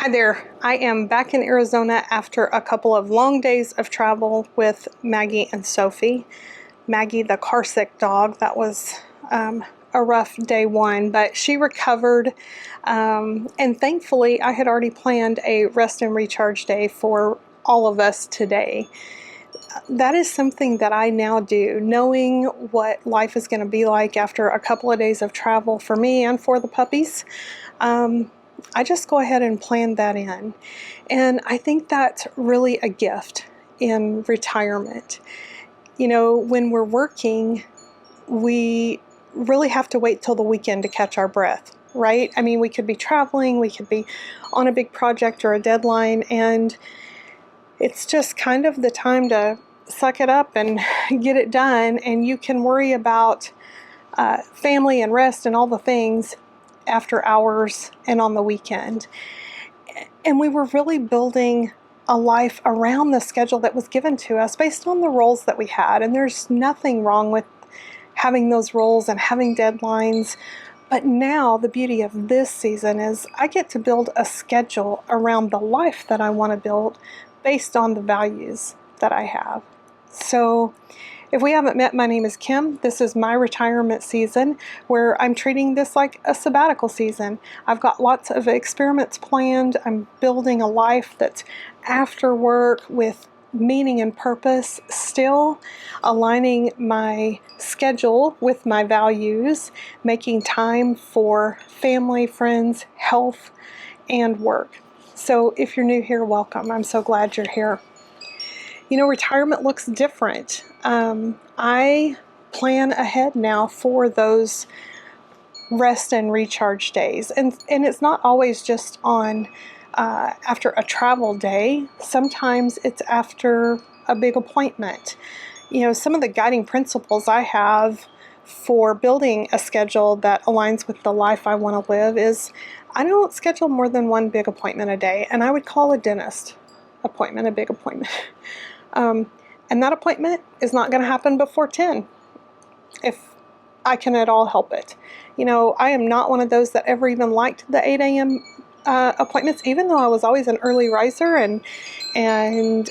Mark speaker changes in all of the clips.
Speaker 1: Hi there. I am back in Arizona after a couple of long days of travel with Maggie and Sophie. Maggie, the car sick dog, that was a rough day one, but she recovered. And thankfully, I had already planned a rest and recharge day for all of us today. That is something that I now do, knowing what life is going to be like after a couple of days of travel for me and for the puppies. I just go ahead and plan that in. And I think that's really a gift in retirement. You know, when we're working, we really have to wait till the weekend to catch our breath, right? I mean, we could be traveling, we could be on a big project or a deadline, and it's just kind of the time to suck it up and get it done. And you can worry about family and rest and all the things after hours and on the weekend. And we were really building a life around the schedule that was given to us based on the roles that we had. And there's nothing wrong with having those roles and having deadlines. But now the beauty of this season is I get to build a schedule around the life that I want to build based on the values that I have. So if we haven't met, my name is Kim. This is my retirement season where I'm treating this like a sabbatical season. I've got lots of experiments planned. I'm building a life that's after work with meaning and purpose, still aligning my schedule with my values, making time for family, friends, health, and work. So if you're new here, welcome. I'm so glad you're here. You know, retirement looks different. I plan ahead now for those rest and recharge days. And it's not always just on after a travel day. Sometimes it's after a big appointment. You know, some of the guiding principles I have for building a schedule that aligns with the life I want to live is I don't schedule more than one big appointment a day. And I would call a dentist appointment a big appointment. And that appointment is not going to happen before 10 if I can at all help it. You know, I am not one of those that ever even liked the 8 a.m. Appointments, even though I was always an early riser and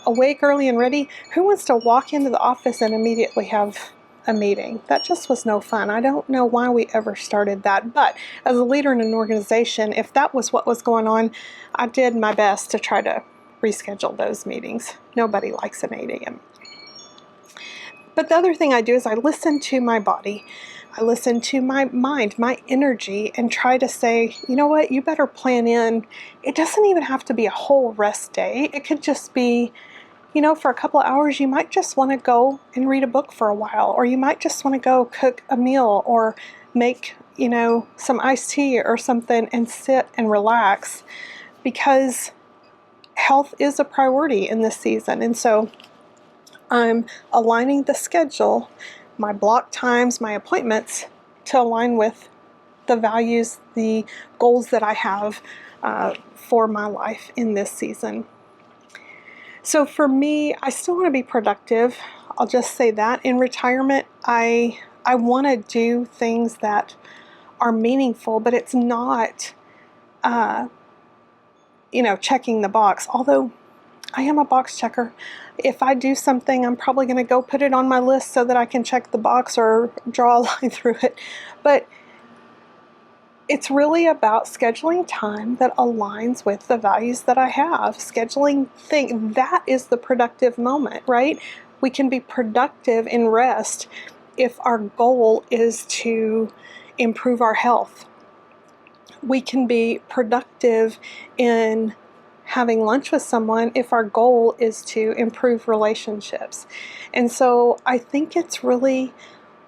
Speaker 1: awake early and ready. Who wants to walk into the office and immediately have a meeting? That just was no fun. I don't know why we ever started that. But as a leader in an organization, if that was what was going on, I did my best to try to reschedule those meetings. Nobody likes an 8 a.m. But the other thing I do is I listen to my body. I listen to my mind, my energy, and try to say, you know what, you better plan in. It doesn't even have to be a whole rest day. It could just be, you know, for a couple of hours, you might just want to go and read a book for a while, or you might just want to go cook a meal or make, you know, some iced tea or something and sit and relax, because health is a priority in this season. And so I'm aligning the schedule, my block times, my appointments, to align with the values, the goals that I have for my life in this season. So for me, I still want to be productive. I'll just say that. In retirement, I want to do things that are meaningful, but it's not you know, checking the box. Although I am a box checker. If I do something, I'm probably going to go put it on my list so that I can check the box or draw a line through it. But it's really about scheduling time that aligns with the values that I have. Scheduling things, that is the productive moment, right? We can be productive in rest if our goal is to improve our health. We can be productive in having lunch with someone if our goal is to improve relationships. And so I think it's really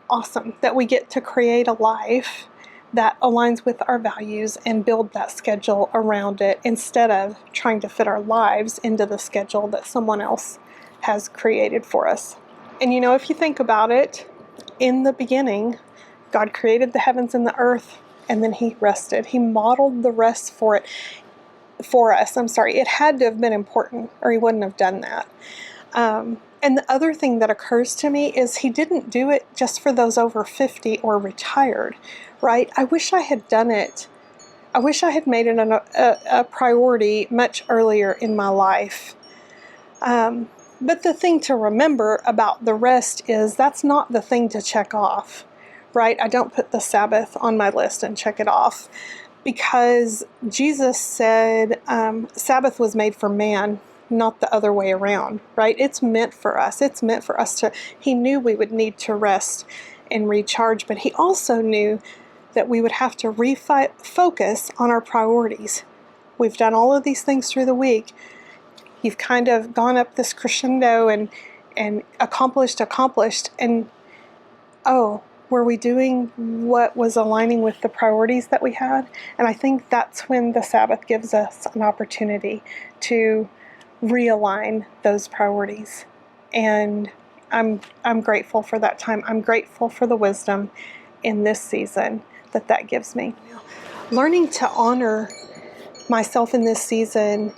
Speaker 1: awesome that we get to create a life that aligns with our values and build that schedule around it, instead of trying to fit our lives into the schedule that someone else has created for us. And you know, if you think about it, in the beginning, God created the heavens and the earth, and then He rested. He modeled the rest for us. It had to have been important, or He wouldn't have done that. And the other thing that occurs to me is He didn't do it just for those over 50 or retired, right? I wish I had done it I wish I had made it a priority much earlier in my life. But the thing to remember about the rest is that's not the thing to check off, right? I don't put the Sabbath on my list and check it off, because Jesus said Sabbath was made for man, not the other way around, right? It's meant for us. It's meant for us to, he knew we would need to rest and recharge, but he also knew that we would have to refocus on our priorities. We've done all of these things through the week. You've kind of gone up this crescendo and accomplished, and oh, were we doing what was aligning with the priorities that we had? And I think that's when the Sabbath gives us an opportunity to realign those priorities. And I'm grateful for that time. I'm grateful for the wisdom in this season that gives me. Learning to honor myself in this season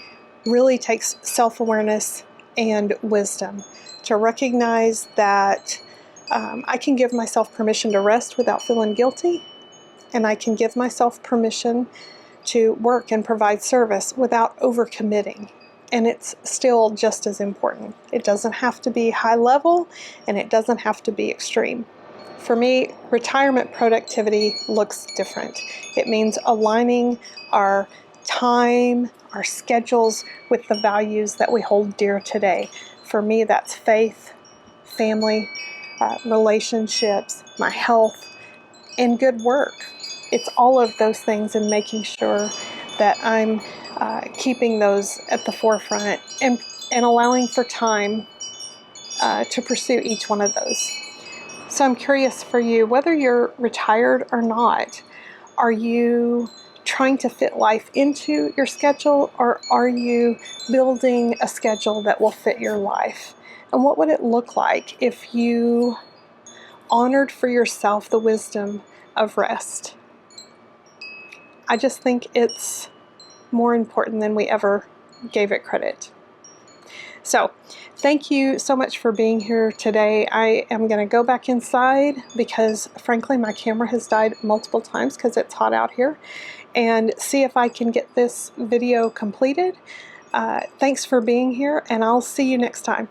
Speaker 1: really takes self-awareness and wisdom to recognize that I can give myself permission to rest without feeling guilty, and I can give myself permission to work and provide service without overcommitting. And it's still just as important. It doesn't have to be high level, and it doesn't have to be extreme. For me, retirement productivity looks different. It means aligning our time, our schedules with the values that we hold dear today. For me, that's faith, family, relationships, my health, and good work. It's all of those things, and making sure that I'm keeping those at the forefront and allowing for time to pursue each one of those. So I'm curious for you, whether you're retired or not, are you trying to fit life into your schedule, or are you building a schedule that will fit your life? And what would it look like if you honored for yourself the wisdom of rest? I just think it's more important than we ever gave it credit. So, thank you so much for being here today. I am going to go back inside because, frankly, my camera has died multiple times because it's hot out here, and see if I can get this video completed. Thanks for being here, and I'll see you next time.